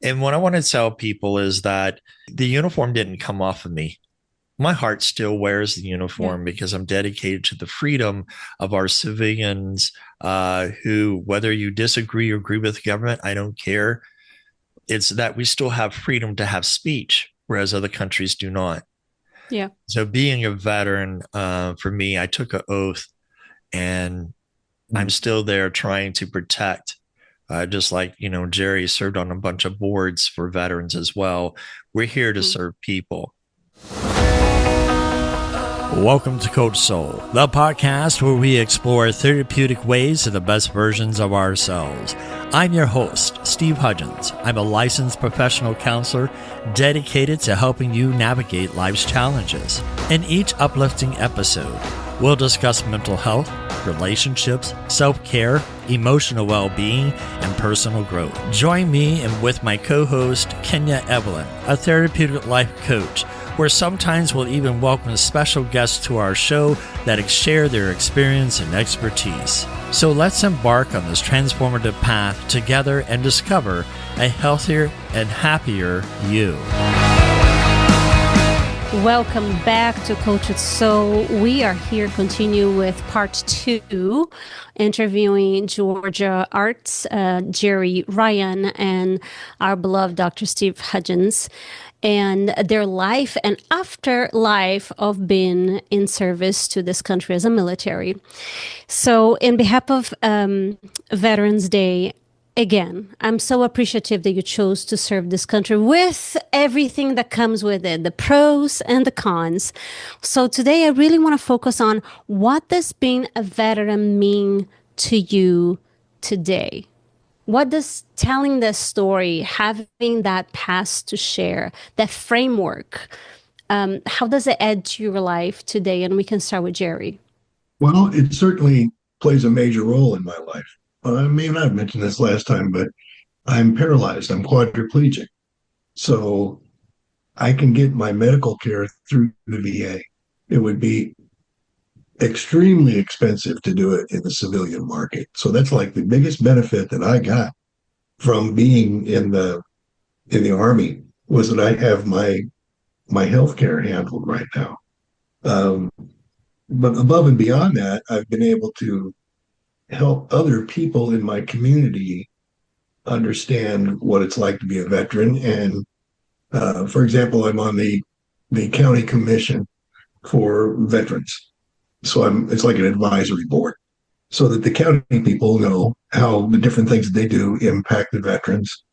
And what I want to tell people is that the uniform didn't come off of me. My heart still wears the Yeah. uniform because I'm dedicated to the freedom of our civilians who, whether you disagree or agree with the government, I don't care. It's that we still have freedom to have speech, whereas other countries do not. Yeah. So, being a veteran, for me, I took an oath and I'm still there trying to protect. Just like, Jerry served on a bunch of boards for veterans as well. We're here to Mhm. serve people. Welcome to Coach Soul, the podcast where we explore therapeutic ways to the best versions of ourselves. I'm your host, Steve Hudgins. I'm a licensed professional counselor dedicated to helping you navigate life's challenges. In each uplifting episode, we'll discuss mental health, relationships, self-care, emotional well-being, and personal growth. Join me and with my co-host, Kenya Evelyn, a therapeutic life coach, where sometimes we'll even welcome special guests to our show that share their experience and expertise. So let's embark on this transformative path together and discover a healthier and happier you. Welcome back to Coach It So. We are here continue with part 2, interviewing Georgia Arts, Jerry Ryan, and our beloved Dr. Steve Hudgins, and their life and afterlife of being in service to this country as a military. So, in behalf of Veterans Day, again, I'm so appreciative that you chose to serve this country with everything that comes with it, the pros and the cons. So today I really want to focus on what does being a veteran mean to you today? What does telling the story, having that past to share, that framework, how does it add to your life today? And we can start with Jerry. Well, it certainly plays a major role in my life. I may not have mentioned this last time, but I'm paralyzed. I'm quadriplegic. So I can get my medical care through the VA. It would be extremely expensive to do it in the civilian market. So that's like the biggest benefit that I got from being in the Army was that I have my health care handled right now. Um, but above and beyond that, I've been able to help other people in my community understand what it's like to be a veteran. And for example, I'm on the county commission for veterans, so it's like an advisory board, so that the county people know how the different things that they do impact the veterans.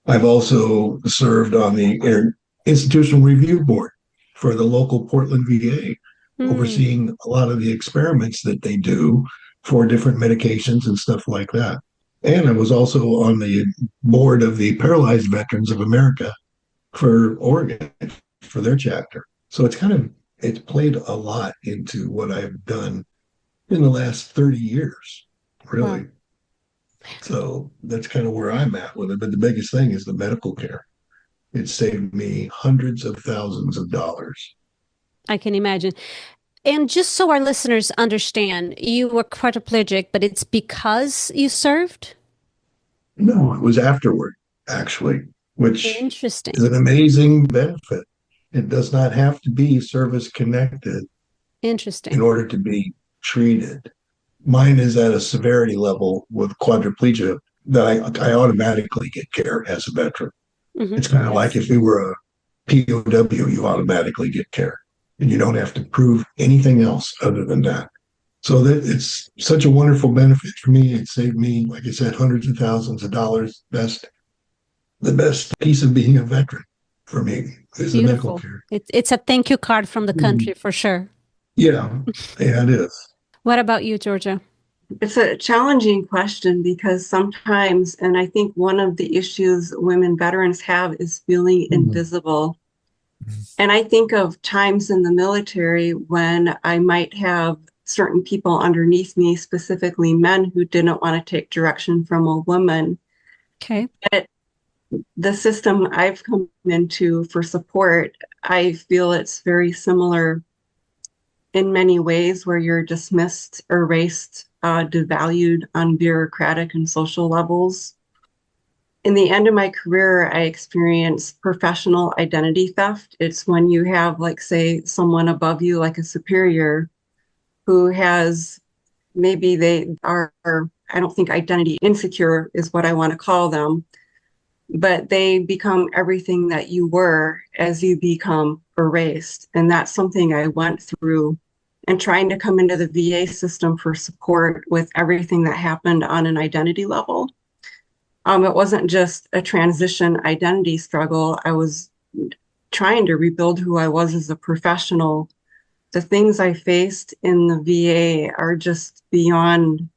I've also served on the institutional review board for the local Portland VA, Mm, overseeing a lot of the experiments that they do for different medications and stuff like that. And I was also on the board of the Paralyzed Veterans of America for Oregon for their chapter. So it's played a lot into what I've done in the last 30 years, wow. really. So that's kind of where I'm at with it. But the biggest thing is the medical care. It saved me hundreds of thousands of dollars. I can imagine. And just so our listeners understand, you were quadriplegic, but it's because you served? No, it was afterward, actually, which is Interesting. an amazing benefit. It does not have to be service connected in Interesting. order to be treated. Mine is at a severity level with quadriplegia that I automatically get care as a veteran. Hmm. It's kind of like Yes. if you were a POW, you automatically get care and you don't have to prove anything else other than that. So that it's such a wonderful benefit for me. It saved me, like I said, hundreds of thousands of dollars. The best piece of being a veteran for me is the medical Beautiful. care. It's a thank you card from the Mhm. country for sure. Yeah, yeah, it is. What about you, Georgia? It's a challenging question because sometimes, and I think one of the issues women veterans have is feeling Mhm. invisible. And I think of times in the military when I might have certain people underneath me, specifically men who didn't want to take direction from a woman. Okay. But the system I've come into for support, I feel it's very similar in many ways where you're dismissed, erased, devalued on bureaucratic and social levels. in the end of my career, I experienced professional identity theft. It's when you have, like, say, someone above you, like a superior, who has, maybe they are, I don't think identity insecure is what I want to call them, but they become everything that you were as you become erased. And that's something I went through, and trying to come into the VA system for support with everything that happened on an identity level. It wasn't just a transition identity struggle. I was trying to rebuild who I was as a professional. The things I faced in the VA are just beyond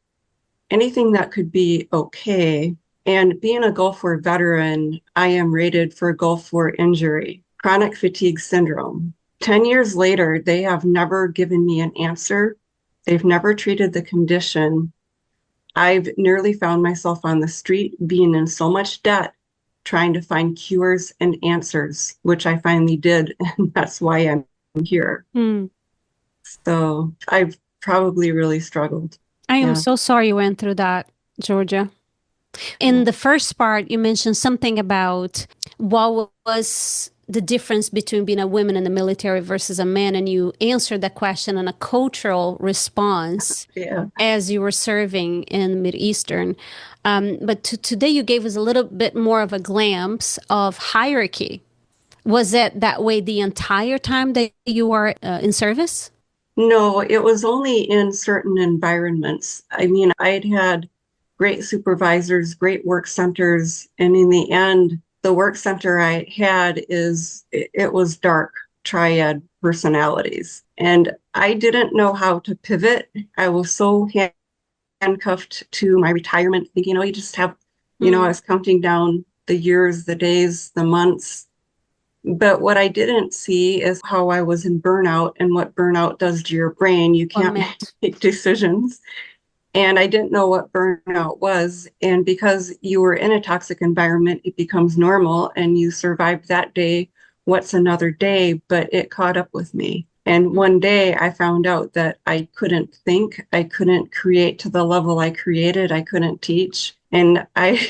anything that could be okay. And being a Gulf War veteran, I am rated for Gulf War injury, chronic fatigue syndrome. 10 years later, they have never given me an answer. They've never treated the condition. I've nearly found myself on the street, being in so much debt, trying to find cures and answers, which I finally did. And that's why I'm here. So I've probably really struggled. I am so sorry you went through that, Georgia. In the first part, you mentioned something about what was the difference between being a woman in the military versus a man, and you answered that question in a cultural response as you were serving in the Mideastern. But today you gave us a little bit more of a glimpse of hierarchy. Was it that way the entire time that you were in service? No, it was only in certain environments. I mean, I'd had great supervisors, great work centers, and in the end, the work center I had it was dark triad personalities, and I didn't know how to pivot. I was so handcuffed to my retirement, thinking, you just have, I was counting down the years, the days, the months. But what I didn't see is how I was in burnout and what burnout does to your brain. You can't make decisions. And I didn't know what burnout was. And because you were in a toxic environment, it becomes normal and you survived that day. What's another day? But it caught up with me. And one day I found out that I couldn't think, I couldn't create to the level I created, I couldn't teach. And I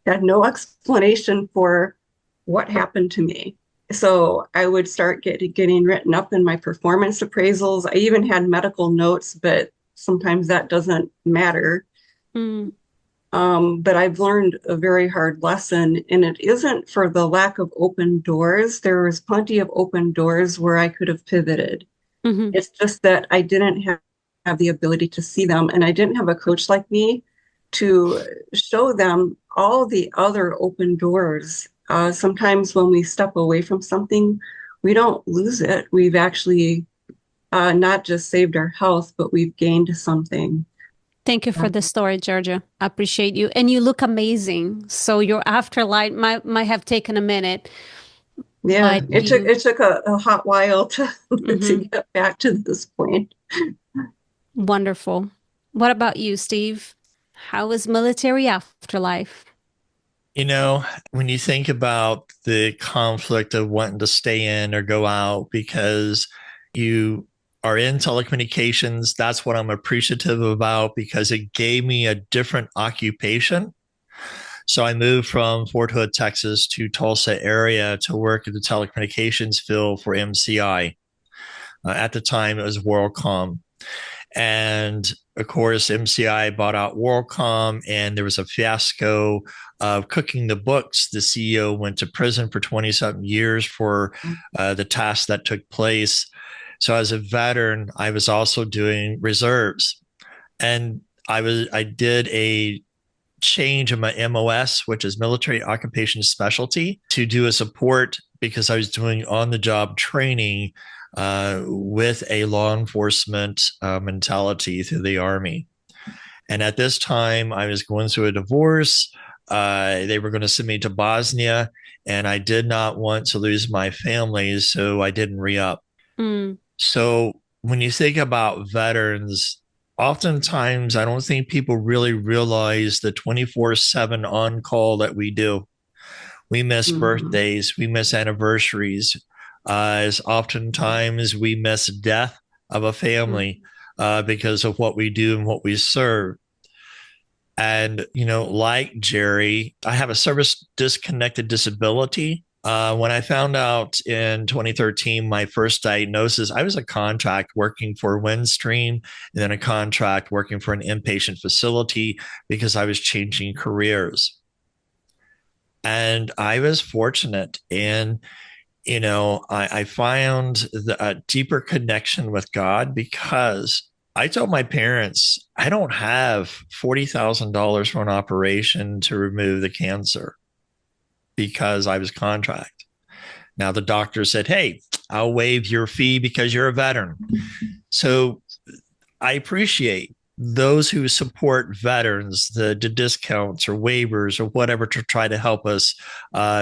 had no explanation for what happened to me. So I would start getting written up in my performance appraisals. I even had medical notes, but sometimes that doesn't matter. But I've learned a very hard lesson, and it isn't for the lack of open doors. There was plenty of open doors where I could have pivoted. It's just that I didn't have the ability to see them, and I didn't have a coach like me to show them all the other open doors. Sometimes when we step away from something, we don't lose it. We've actually not just saved our health, but we've gained something. Thank you for the story, Georgia. I appreciate you. And you look amazing. So your afterlife might have taken a minute. Yeah, it took a hot while to get back to this point. Wonderful. What about you, Steve? How was military afterlife? When you think about the conflict of wanting to stay in or go out because you are in telecommunications, that's what I'm appreciative about because it gave me a different occupation. So I moved from Fort Hood, Texas to Tulsa area to work in the telecommunications field for MCI. At the time, it was WorldCom. And of course, MCI bought out WorldCom, and there was a fiasco of cooking the books. The CEO went to prison for 20-something years for the tasks that took place. So as a veteran, I was also doing reserves. And I did a change in my MOS, which is military occupation specialty, to do a support because I was doing on-the-job training with a law enforcement mentality through the Army. And at this time, I was going through a divorce. They were going to send me to Bosnia, and I did not want to lose my family, so I didn't re-up. So when you think about veterans, oftentimes I don't think people really realize the 24/7 on-call that we do. We miss birthdays, we miss anniversaries. As oftentimes we miss death of a family because of what we do and what we serve. And, like Jerry, I have a service disconnected disability. When I found out in 2013, my first diagnosis, I was a contract working for Windstream and then a contract working for an inpatient facility because I was changing careers. And I was fortunate in, I found a deeper connection with God because I told my parents, I don't have $40,000 for an operation to remove the cancer because I was contract. Now the doctor said, hey, I'll waive your fee because you're a veteran. So I appreciate those who support veterans, the discounts or waivers or whatever to try to help us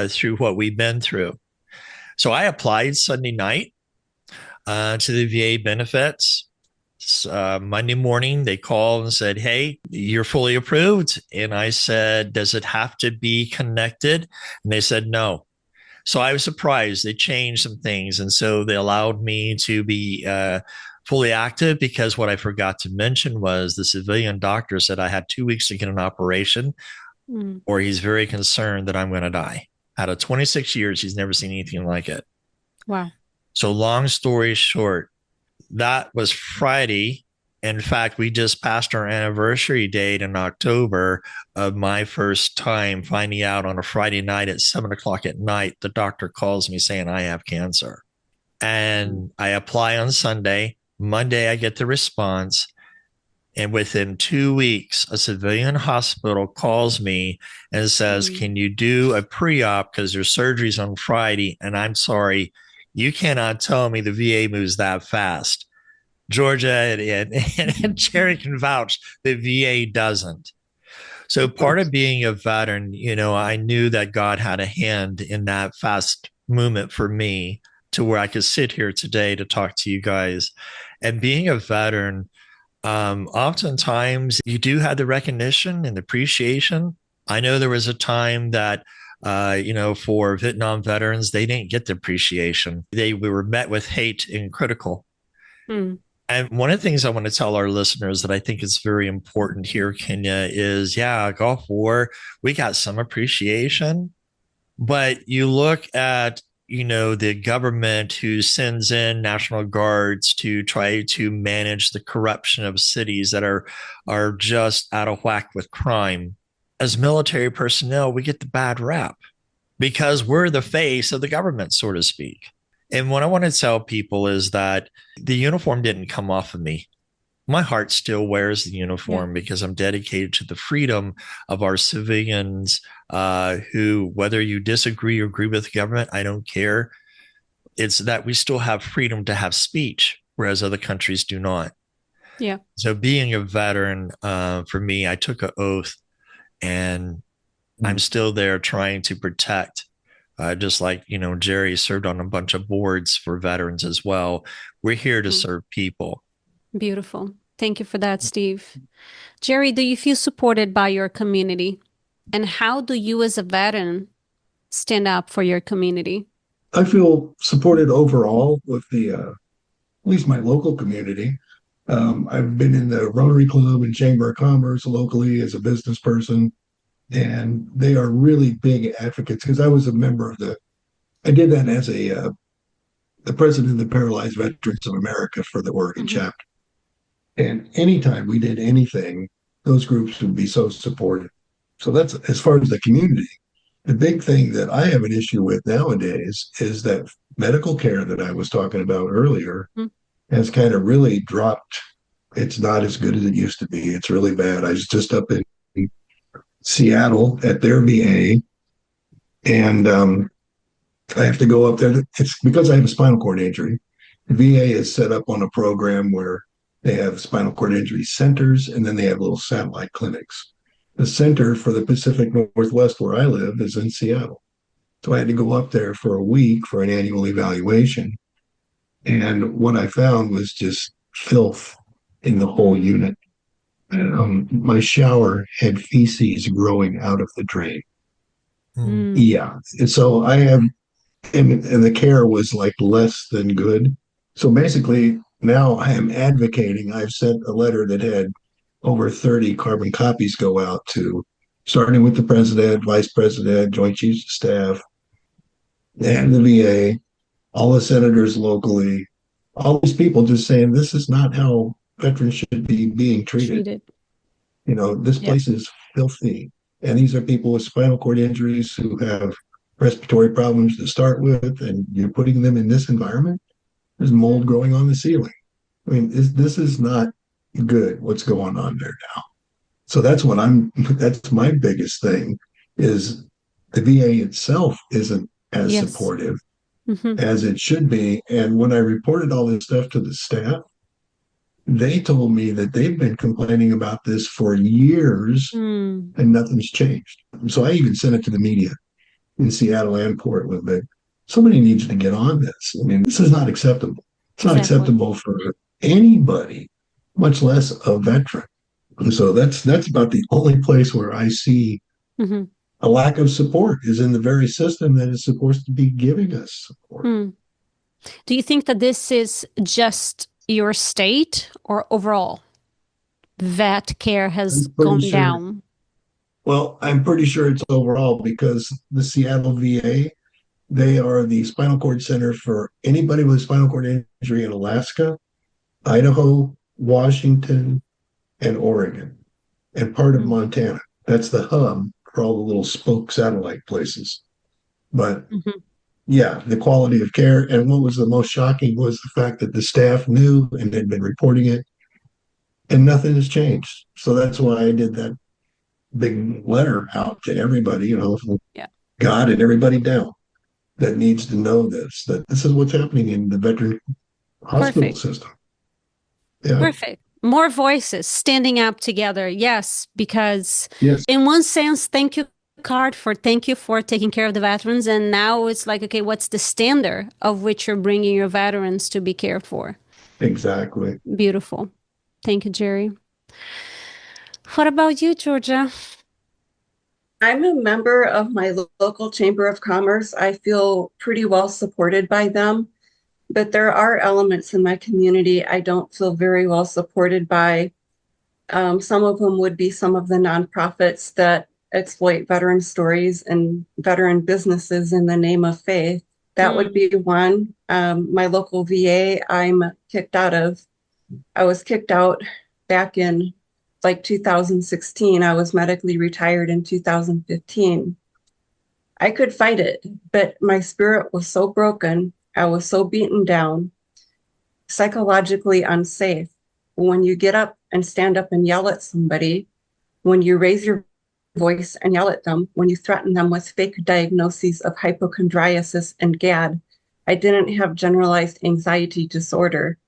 through what we've been through. So I applied Sunday night to the VA benefits. Monday morning, they called and said, hey, you're fully approved. And I said, does it have to be connected? And they said, no. So I was surprised. They changed some things. And so they allowed me to be fully active because what I forgot to mention was the civilian doctor said I had 2 weeks to get an operation or he's very concerned that I'm going to die. Out of 26 years, he's never seen anything like it. Wow. So long story short, that was Friday. In fact, we just passed our anniversary date in October of my first time finding out on a Friday night at 7:00 at night. The doctor calls me saying I have cancer. And I apply on Sunday. Monday, I get the response. And within 2 weeks, a civilian hospital calls me and says, can you do a pre-op because your surgery's on Friday? And I'm sorry, you cannot tell me the VA moves that fast. Georgia and Jerry can vouch, the VA doesn't. So part of being a veteran, I knew that God had a hand in that fast movement for me to where I could sit here today to talk to you guys. And being a veteran, oftentimes you do have the recognition and appreciation. I know there was a time that for Vietnam veterans, they didn't get the appreciation. We were met with hate and critical. And one of the things I want to tell our listeners that I think is very important here, Kenya, is Gulf War, we got some appreciation, but you look at, the government who sends in National Guards to try to manage the corruption of cities that are just out of whack with crime. As military personnel, we get the bad rap because we're the face of the government, so to speak. And what I want to tell people is that the uniform didn't come off of me. My heart still wears the uniform because I'm dedicated to the freedom of our civilians who, whether you disagree or agree with the government, I don't care. It's that we still have freedom to have speech, whereas other countries do not. Yeah. So being a veteran, for me, I took an oath and I'm still there trying to protect. Just like, Jerry served on a bunch of boards for veterans as well. We're here to serve people. Beautiful. Thank you for that, Steve. Jerry, do you feel supported by your community? And how do you as a veteran stand up for your community? I feel supported overall with at least my local community. I've been in the Rotary Club and Chamber of Commerce locally as a business person. And they are really big advocates because I was a member of I did that as the president of the Paralyzed Veterans of America for the Oregon chapter. And anytime we did anything, those groups would be so supportive. So that's as far as the community. The big thing that I have an issue with nowadays is that medical care that I was talking about earlier has kind of really dropped. It's not as good as it used to be. It's really bad. I was just up in Seattle at their VA, and I have to go up there. It's because I have a spinal cord injury. The VA is set up on a program where they have spinal cord injury centers, and then they have little satellite clinics. The center for the Pacific Northwest, where I live, is in Seattle. So I had to go up there for a week for an annual evaluation. And what I found was just filth in the whole unit. My shower had feces growing out of the drain. Yeah. And so I have, and the care was like less than good. So basically now I am advocating. I've sent a letter that had over 30 carbon copies go out to, starting with the president, vice president, joint chiefs of staff, and the VA, all the senators locally, all these people just saying this is not how veterans should be being treated. This Yep. place is filthy. And these are people with spinal cord injuries who have respiratory problems to start with, and you're putting them in this environment. There's mold growing on the ceiling. I mean, this is not good what's going on there now. So that's my biggest thing is the VA itself isn't as Yes. supportive Mm-hmm. as it should be. And when I reported all this stuff to the staff, they told me that they've been complaining about this for years and nothing's changed. So I even sent it to the media in Seattle and Portland that somebody needs to get on this. I mean, this is not acceptable. It's not Exactly. acceptable for anybody, much less a veteran. And so that's about the only place where I see Mm-hmm. a lack of support is in the very system that is supposed to be giving us support. Do you think that this is just your state or overall? Vet care has I'm pretty gone sure- down. Well, I'm pretty sure it's overall because the Seattle VA, they are the spinal cord center for anybody with spinal cord injury in Alaska, Idaho, Washington, and Oregon, and part of Montana. That's the hub for all the little spoke satellite places. But yeah, the quality of care. And what was the most shocking was the fact that the staff knew and had been reporting it, and nothing has changed. So that's why I did that big letter out to everybody, from God and everybody down that needs to know this, that this is what's happening in the veteran hospital system. Yeah. Perfect. More voices standing up together. Yes, because in one sense, thank you for taking care of the veterans. And now it's like, okay, what's the standard of which you're bringing your veterans to be cared for? Exactly. Beautiful. Thank you, Jerry. What about you, Georgia? I'm a member of my local Chamber of Commerce. I feel pretty well supported by them, but there are elements in my community I don't feel very well supported by. Some of them would be some of the nonprofits that exploit veteran stories and veteran businesses in the name of faith. That would be one. My local VA, I'm kicked out of. I was kicked out back in 2016. I was medically retired in 2015. I could fight it, but my spirit was so broken. I was so beaten down, psychologically unsafe. When you get up and stand up and yell at somebody, when you raise your voice and yell at them, when you threaten them with fake diagnoses of hypochondriasis and GAD, I didn't have generalized anxiety disorder.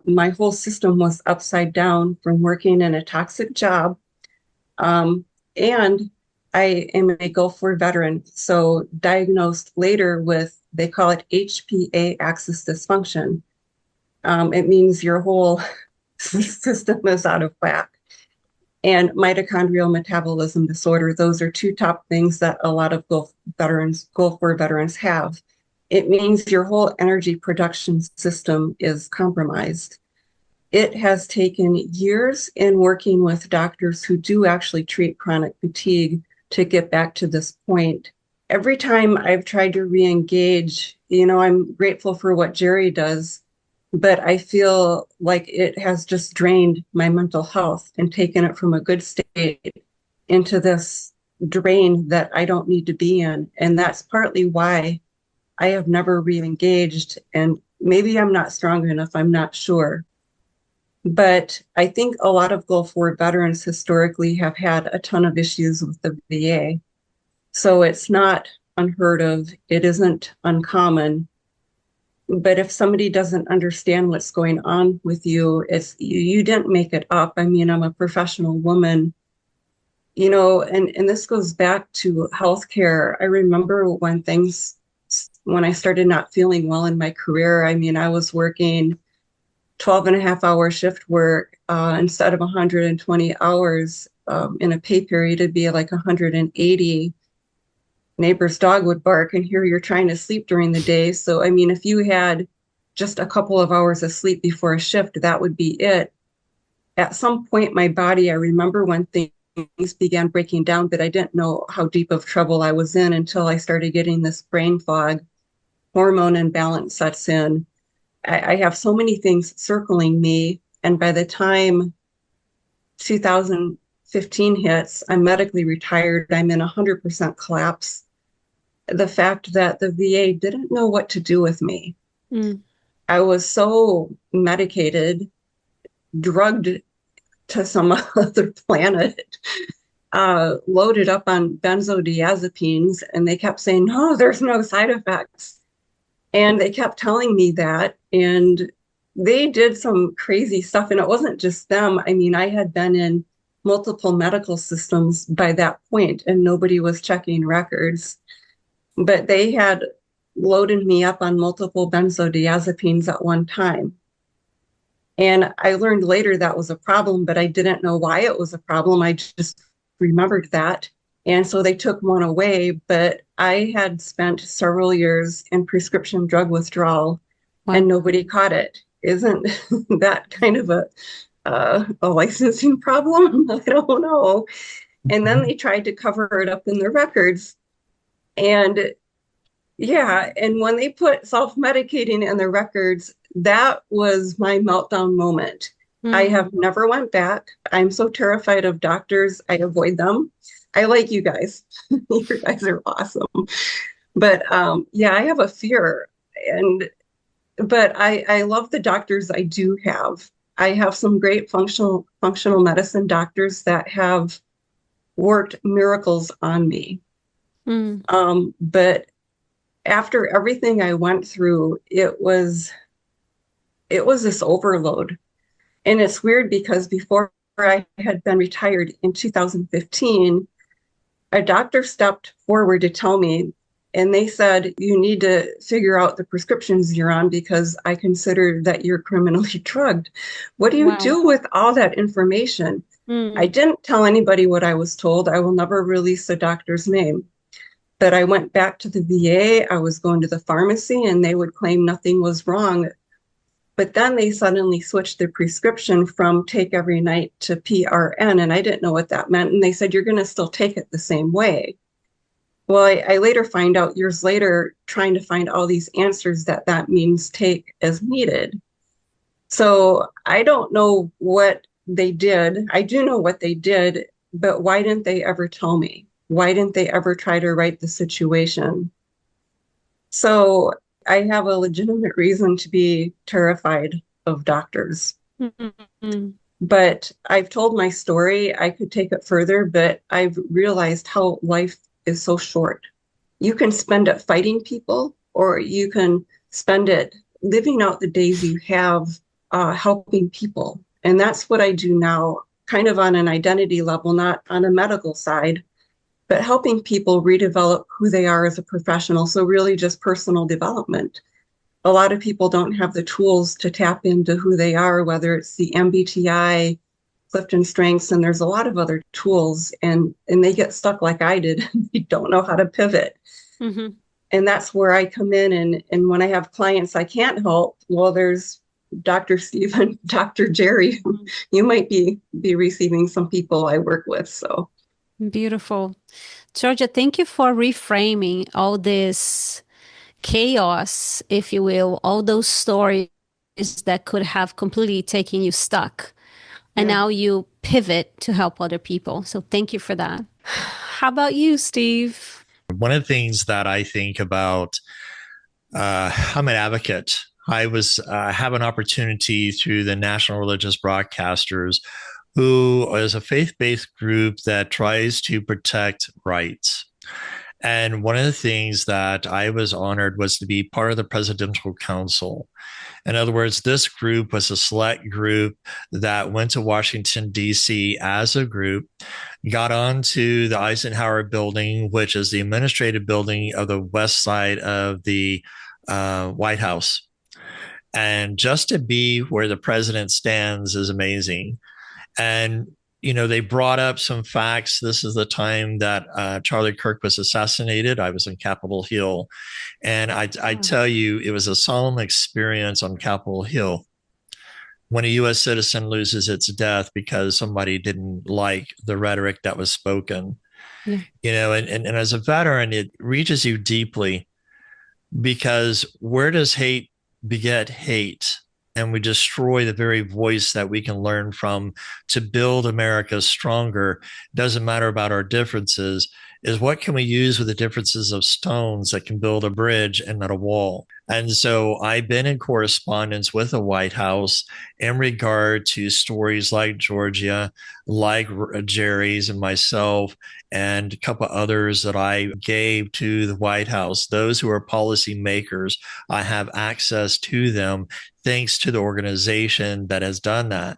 My whole system was upside down from working in a toxic job. And I am a Gulf War veteran, so diagnosed later with, they call it HPA axis dysfunction. It means your whole system is out of whack. And mitochondrial metabolism disorder, those are two top things that a lot of Gulf War veterans have. It means your whole energy production system is compromised. It has taken years in working with doctors who do actually treat chronic fatigue to get back to this point. Every time I've tried to re-engage, I'm grateful for what Jerry does, but I feel like it has just drained my mental health and taken it from a good state into this drain that I don't need to be in. And that's partly why I have never re-engaged, and maybe I'm not strong enough, I'm not sure. But I think a lot of Gulf War veterans historically have had a ton of issues with the VA. So it's not unheard of, it isn't uncommon. But if somebody doesn't understand what's going on with you, you didn't make it up. I mean, I'm a professional woman, and this goes back to healthcare. I remember when I started not feeling well in my career. I mean, I was working 12.5-hour shift work instead of 120 hours in a pay period. It'd be like 180. Neighbor's dog would bark, and here you're trying to sleep during the day. So, I mean, if you had just a couple of hours of sleep before a shift, that would be it. at some point, my body, I remember when things began breaking down, but I didn't know how deep of trouble I was in until I started getting this brain fog, hormone imbalance sets in. I have so many things circling me. And by the time 2015 hits, I'm medically retired. I'm in 100% collapse. The fact that the VA didn't know what to do with me. Mm. I was so medicated, drugged to some other planet, loaded up on benzodiazepines, and they kept saying, no, there's no side effects. And they kept telling me that, and they did some crazy stuff. And it wasn't just them. I mean, I had been in multiple medical systems by that point, and nobody was checking records. But they had loaded me up on multiple benzodiazepines at one time. And I learned later that was a problem, but I didn't know why it was a problem. I just remembered that. And so they took one away, but I had spent several years in prescription drug withdrawal. Wow. And nobody caught it. Isn't that kind of a licensing problem? I don't know. And then they tried to cover it up in their records. And yeah, and when they put self-medicating in their records, that was my meltdown moment. Mm. I have never went back. I'm so terrified of doctors. I avoid them. I like you guys. You guys are awesome. But yeah, I have a fear. But I love the doctors I do have. I have some great functional medicine doctors that have worked miracles on me. Mm. But after everything I went through, it was this overload. And it's weird because before I had been retired in 2015, a doctor stepped forward to tell me, and they said, you need to figure out the prescriptions you're on because I consider that you're criminally drugged. What do you do with all that information? I didn't tell anybody what I was told. I will never release the doctor's name. But I went back to the VA. I was going to the pharmacy and they would claim nothing was wrong. But then they suddenly switched their prescription from take every night to PRN. And I didn't know what that meant. And they said, you're going to still take it the same way. Well, I later find out years later, trying to find all these answers that means take as needed. So I don't know what they did. I do know what they did, but why didn't they ever tell me? Why didn't they ever try to right the situation? So I have a legitimate reason to be terrified of doctors. Mm-hmm. But I've told my story. I could take it further, but I've realized how life is so short. You can spend it fighting people, or you can spend it living out the days you have helping people. And that's what I do now, kind of on an identity level, not on a medical side, but helping people redevelop who they are as a professional. So really just personal development. A lot of people don't have the tools to tap into who they are, whether it's the MBTI, Clifton Strengths, and there's a lot of other tools, and they get stuck like I did. They don't know how to pivot. Mm-hmm. And that's where I come in. And when I have clients I can't help, well, there's Dr. Steve and Dr. Jerry. Mm-hmm. You might be receiving some people I work with. So beautiful. Georgia, thank you for reframing all this chaos, if you will, all those stories that could have completely taken you stuck. And now you pivot to help other people. So thank you for that. How about you, Steve? One of the things that I think about, I'm an advocate. I have an opportunity through the National Religious Broadcasters, who is a faith-based group that tries to protect rights. And one of the things that I was honored was to be part of the Presidential Council. In other words, this group was a select group that went to Washington, D.C. as a group, got onto the Eisenhower building, which is the administrative building of the west side of the White House. And just to be where the president stands is amazing. And they brought up some facts. This is the time that Charlie Kirk was assassinated. I was on Capitol Hill. And I tell you, it was a solemn experience on Capitol Hill. when a U.S. citizen loses its death because somebody didn't like the rhetoric that was spoken. Yeah. And as a veteran, it reaches you deeply, because where does hate beget hate? And we destroy the very voice that we can learn from to build America stronger. Doesn't matter about our differences, is what can we use with the differences of stones that can build a bridge and not a wall? And so I've been in correspondence with the White House in regard to stories like Georgia, like Jerry's and myself, and a couple of others that I gave to the White House. Those who are policy makers, I have access to them thanks to the organization that has done that.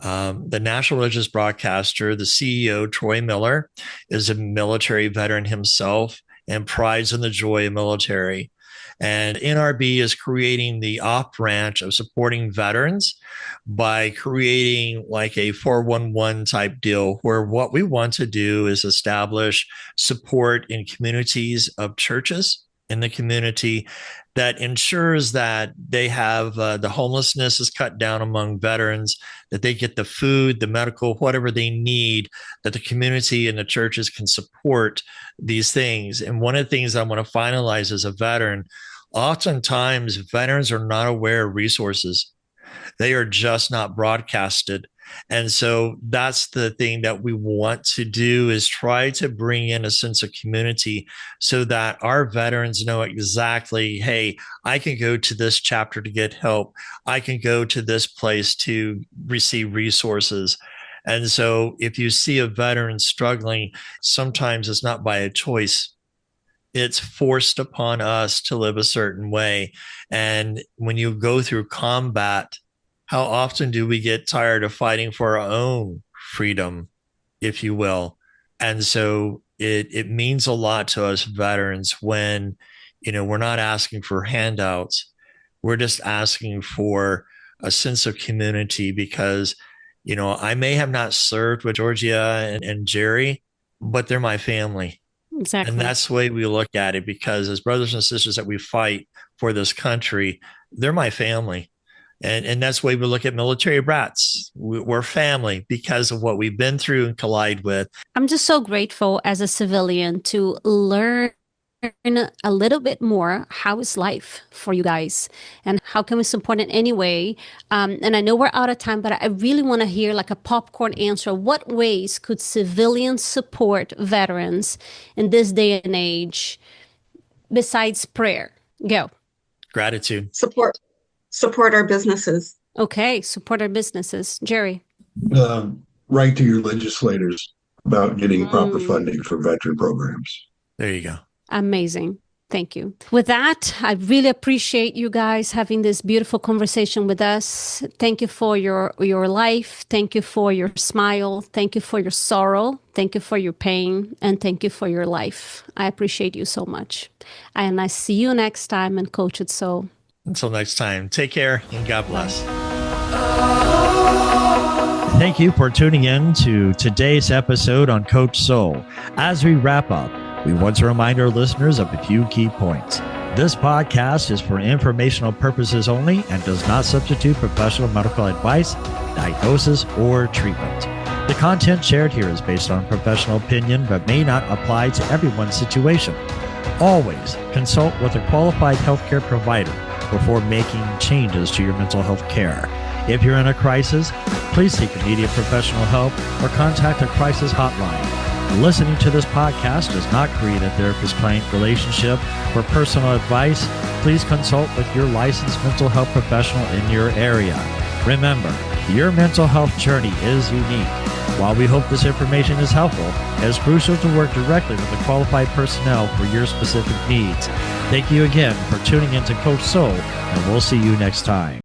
The national religious broadcaster, the CEO, Troy Miller, is a military veteran himself and prides in the joy of military. And NRB is creating the off branch of supporting veterans by creating like a 411 type deal, where what we want to do is establish support in communities of churches in the community that ensures that they have the homelessness is cut down among veterans, that they get the food, the medical, whatever they need, that the community and the churches can support these things. And one of the things I want to finalize as a veteran, oftentimes veterans are not aware of resources. They are just not broadcasted. And so that's the thing that we want to do, is try to bring in a sense of community so that our veterans know exactly, hey, I can go to this chapter to get help. I can go to this place to receive resources. And so if you see a veteran struggling, sometimes it's not by a choice. It's forced upon us to live a certain way. And when you go through combat, how often do we get tired of fighting for our own freedom, if you will? And so it means a lot to us veterans when, we're not asking for handouts. We're just asking for a sense of community, because, I may have not served with Georgia and Jerry, but they're my family. Exactly. And that's the way we look at it, because as brothers and sisters that we fight for this country, they're my family. And that's the way we look at military brats. We're family because of what we've been through and collide with. I'm just so grateful as a civilian to learn a little bit more how is life for you guys and how can we support it anyway. And I know we're out of time, but I really want to hear like a popcorn answer. What ways could civilians support veterans in this day and age besides prayer? Go. Gratitude. Support our businesses. Okay, support our businesses. Jerry. Write to your legislators about getting proper funding for veteran programs. There you go. Amazing. Thank you. With that, I really appreciate you guys having this beautiful conversation with us. Thank you for your life. Thank you for your smile. Thank you for your sorrow. Thank you for your pain. And thank you for your life. I appreciate you so much. And I see you next time in Coached Soul. Until next time, take care and God bless. Thank you for tuning in to today's episode on Coach Soul. As we wrap up, we want to remind our listeners of a few key points. This podcast is for informational purposes only and does not substitute professional medical advice, diagnosis, or treatment. The content shared here is based on professional opinion but may not apply to everyone's situation. Always consult with a qualified healthcare provider before making changes to your mental health care. If you're in a crisis, please seek immediate professional help or contact a crisis hotline. Listening to this podcast does not create a therapist-client relationship. For personal advice, please consult with your licensed mental health professional in your area. Remember, your mental health journey is unique. While we hope this information is helpful, it is crucial to work directly with the qualified personnel for your specific needs. Thank you again for tuning in to Coach Soul, and we'll see you next time.